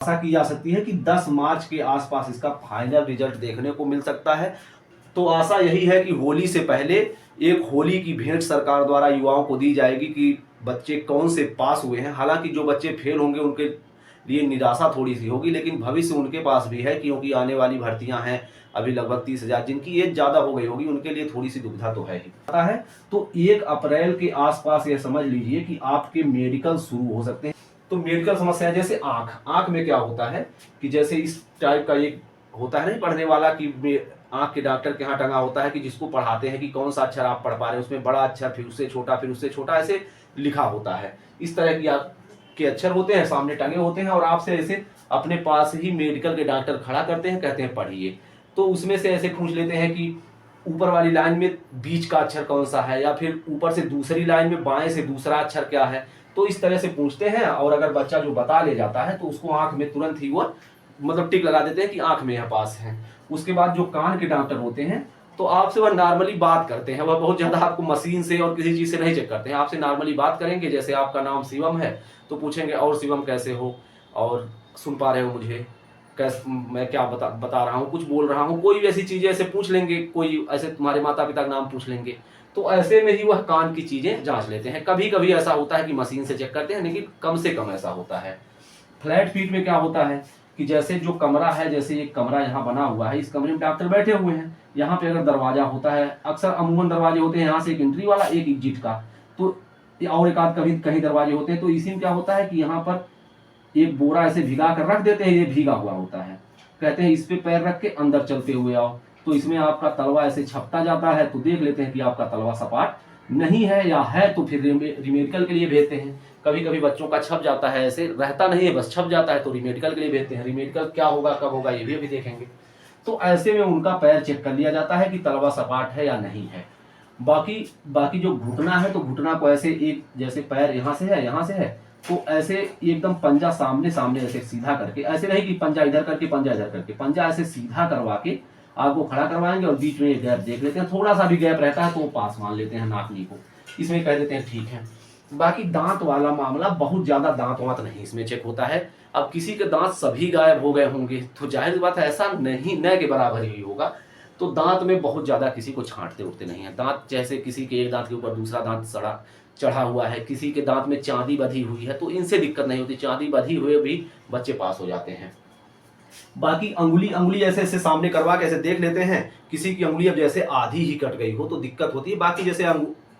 आशा की जा सकती है कि 10 मार्च के आसपास इसका फाइनल रिजल्ट देखने को मिल सकता है। तो आशा यही है कि होली से पहले एक होली की भेंट सरकार द्वारा युवाओं को दी जाएगी कि बच्चे कौन से पास हुए हैं। हालांकि जो बच्चे फेल होंगे उनके लिए निराशा थोड़ी सी होगी, लेकिन भविष्य उनके पास भी है, क्योंकि आने वाली भर्तियां हैं अभी लगभग 30,000, जिनकी एज ज़्यादा हो गई होगी उनके लिए थोड़ी सी दुविधा तो है ही पता है। तो 1 अप्रैल के आसपास यह समझ लीजिए कि आपके मेडिकल शुरू हो सकते हैं। तो मेडिकल समस्याएं जैसे आंख आंख में क्या होता है कि जैसे इस टाइप का एक होता है नहीं पढ़ने वाला कि आंख के डॉक्टर के यहाँ टंगा होता है कि जिसको पढ़ाते हैं कि कौन सा अक्षर आप पढ़ पा रहे हैं, उसमें बड़ा अक्षर फिर उससे छोटा फिर उससे छोटा ऐसे लिखा होता है। इस तरह की आप के अक्षर होते हैं, सामने टंगे होते हैं और आपसे ऐसे अपने पास ही मेडिकल के डॉक्टर खड़ा करते हैं, कहते हैं पढ़िए। तो उसमें से ऐसे पूछ लेते हैं कि ऊपर वाली लाइन में बीच का अक्षर कौन सा है, या फिर ऊपर से दूसरी लाइन में बाएं से दूसरा अक्षर क्या है। तो इस तरह से पूछते हैं और अगर बच्चा जो बता ले जाता है तो उसको आंख में तुरंत ही वो मतलब टिक लगा देते हैं कि आंख में यह पास है। उसके बाद जो कान के डॉक्टर होते हैं तो आपसे वह नॉर्मली बात करते हैं, वह बहुत ज़्यादा आपको मशीन से और किसी चीज़ से नहीं चेक करते हैं, आपसे नॉर्मली बात करेंगे। जैसे आपका नाम शिवम है तो पूछेंगे और शिवम कैसे हो, और सुन पा रहे हो मुझे, कैसे मैं क्या बता रहा हूँ, कुछ बोल रहा हूँ, कोई भी ऐसी चीज़ें ऐसे पूछ लेंगे, कोई ऐसे तुम्हारे माता पिता का नाम पूछ लेंगे। तो ऐसे में ही वह कान की चीज़ें जांच लेते हैं। कभी कभी ऐसा होता है कि मशीन से चेक करते हैं, लेकिन कम से कम ऐसा होता है। फ्लैट फीट में क्या होता है कि जैसे जो कमरा है, जैसे एक कमरा यहाँ बना हुआ है, इस कमरे में डॉक्टर बैठे हुए हैं, यहाँ पे अगर दरवाजा होता है, अक्सर अमूमन दरवाजे होते हैं यहाँ से एक एंट्री वाला एक एग्जिट का, तो और एक आध कभी कहीं दरवाजे होते हैं। तो इसी में क्या होता है कि यहाँ पर एक बोरा ऐसे भिगा कर रख देते हैं, ये भीगा हुआ होता है, कहते हैं इस पे पैर रख के अंदर चलते हुए आओ। तो इसमें आपका तलवा ऐसे छपता जाता है, तो देख लेते हैं कि आपका तलवा सपाट नहीं है, या है तो फिर रिमेडिकल के लिए भेजते हैं। कभी कभी बच्चों का छप जाता है, ऐसे रहता नहीं है बस छप जाता है, तो रिमेडिकल के लिए भेजते हैं। रिमेडिकल क्या होगा कब होगा ये भी अभी देखेंगे। तो ऐसे में उनका पैर चेक कर लिया जाता है कि तलवा सपाट है या नहीं है। बाकी बाकी जो घुटना है, तो घुटना को ऐसे एक जैसे पैर यहाँ से है यहाँ से है, तो ऐसे एकदम पंजा सामने सामने ऐसे सीधा करके, ऐसे नहीं कि पंजा इधर करके पंजा इधर करके, पंजा ऐसे सीधा करवा के आपको खड़ा करवाएंगे और बीच में एक गैप देख लेते हैं। थोड़ा सा भी गैप रहता है तो वो पास मान लेते हैं नाकनी को, इसमें कह देते हैं ठीक है। बाकी दांत वाला मामला, बहुत ज्यादा दांत वांत नहीं इसमें चेक होता है। अब किसी के दांत सभी गायब हो गए होंगे तो जाहिर बात है ऐसा नहीं न के बराबर ही होगा। तो दांत में बहुत ज्यादा किसी को छांटते उठते नहीं है। दांत जैसे किसी के एक दांत के ऊपर दूसरा दांत सड़ा चढ़ा हुआ है, किसी के दांत में चांदी बधी हुई है, तो इनसे दिक्कत नहीं होती, चांदी बधी हुए भी बच्चे पास हो जाते हैं। बाकी अंगुली अंगुली ऐसे ऐसे सामने करवा के ऐसे देख लेते हैं। किसी की अंगुली अब जैसे आधी ही कट गई हो तो दिक्कत होती है। बाकी जैसे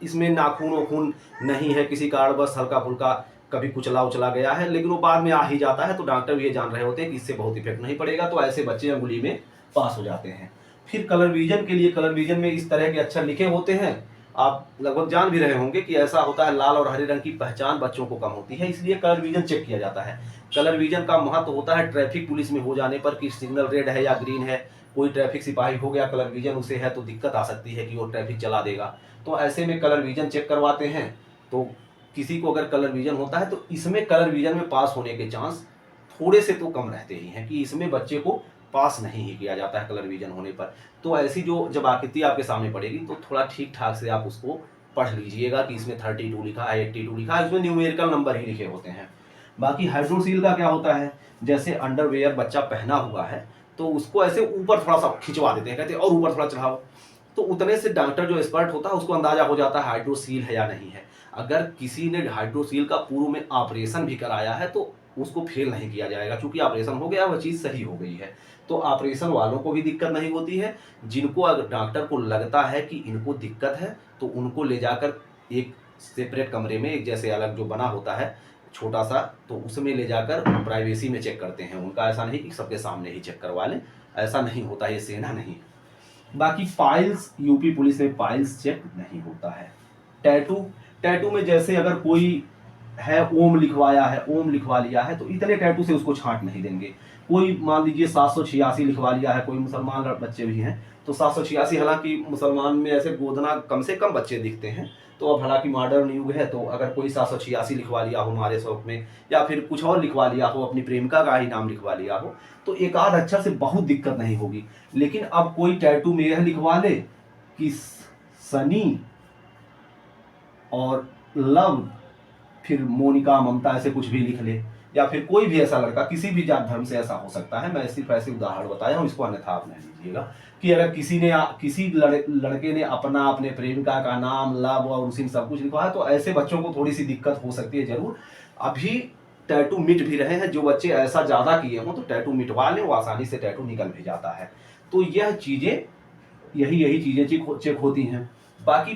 इसमें नाखून वखून नहीं है किसी कारण, बस हल्का फुल्का कभी कुचला उचला गया है, लेकिन वो बाद में आ ही जाता है, तो डॉक्टर भी ये जान रहे होते हैं कि इससे बहुत इफेक्ट नहीं पड़ेगा, तो ऐसे बच्चे अंगुली में पास हो जाते हैं। फिर कलर विजन के लिए, कलर विजन में इस तरह के अक्षर लिखे होते हैं, आप लगभग जान भी रहे होंगे कि ऐसा होता है, लाल और हरे रंग की पहचान बच्चों को कम होती है, इसलिए कलर विजन चेक किया जाता है। कलर विजन का महत्व होता है ट्रैफिक पुलिस में हो जाने पर कि सिग्नल रेड है या ग्रीन है, कोई ट्रैफिक सिपाही हो गया कलर विजन उसे है तो दिक्कत आ सकती है कि वो ट्रैफिक चला देगा। तो ऐसे में कलर विजन चेक करवाते हैं। तो किसी को अगर कलर विजन होता है तो इसमें कलर विजन में पास होने के चांस थोड़े से तो कम रहते ही हैं, कि इसमें बच्चे को पास नहीं ही किया जाता है कलर विजन होने पर। तो ऐसी जो जब आकृति आपके सामने पड़ेगी तो थोड़ा ठीक ठाक से आप उसको पढ़ लीजिएगा कि इसमें 32 लिखा है, 82 लिखा है, इसमें न्यूमेरिकल नंबर ही लिखे होते हैं। बाकी हाइड्रोसील का क्या होता है, जैसे अंडरवेयर बच्चा पहना हुआ है तो उसको ऐसे ऊपर थोड़ा सा खिंचवा देते हैं, कहते हैं और ऊपर थोड़ा चढ़ाओ, तो उतने से डॉक्टर जो एक्सपर्ट होता है उसको अंदाजा हो जाता है हाइड्रोसील है या नहीं है। अगर किसी ने हाइड्रोसील का पूर्व में ऑपरेशन भी कराया है तो उसको फेल नहीं किया जाएगा, क्योंकि ऑपरेशन हो गया, वह चीज़ सही हो गई है। तो ऑपरेशन वालों को भी दिक्कत नहीं होती है। जिनको अगर डॉक्टर को लगता है कि इनको दिक्कत है तो उनको ले जाकर एक सेपरेट कमरे में, एक जैसे अलग जो बना होता है छोटा सा, तो उसमें ले जाकर प्राइवेसी में चेक करते हैं उनका। ऐसा नहीं कि सबके सामने ही चेक करवा लें, ऐसा नहीं होता, ये सेना नहीं। बाकी पाइल्स, यूपी पुलिस में पाइल्स चेक नहीं होता है। टैटू, टैटू में जैसे अगर कोई है ओम लिखवाया है, ओम लिखवा लिया है, तो इतने टैटू से उसको छांट नहीं देंगे। कोई मान लीजिए 786 लिखवा लिया है, कोई मुसलमान बच्चे भी हैं तो 786, हालांकि मुसलमान में ऐसे गोदना कम से कम बच्चे दिखते हैं, तो अब हालांकि मॉडर्न युग है, तो अगर कोई 786 लिखवा लिया हो हमारे शौक में, या फिर कुछ और लिखवा लिया हो, अपनी प्रेमिका का ही नाम लिखवा लिया हो, तो एक आध अक्षर से बहुत दिक्कत नहीं होगी। लेकिन अब कोई टैटू में यह लिखवा ले कि सनी और लव, फिर मोनिका ममता ऐसे कुछ भी लिख ले, या फिर कोई भी ऐसा लड़का किसी भी जात धर्म से ऐसा हो सकता है, मैं सिर्फ ऐसे उदाहरण बताया हूँ, इसको अन्यथा आप नहीं लीजिएगा, कि अगर किसी लड़के ने अपने प्रेमिका का नाम, लव और उसी में सब कुछ लिखवा है, तो ऐसे बच्चों को थोड़ी सी दिक्कत हो सकती है जरूर। अभी टैटू मिट भी रहे हैं, जो बच्चे ऐसा ज्यादा किए हों तो टैटू मिटवा लें, वो आसानी से टैटू निकल भी जाता है। तो यह चीजें, यही चीजें चेक होती हैं। बाकी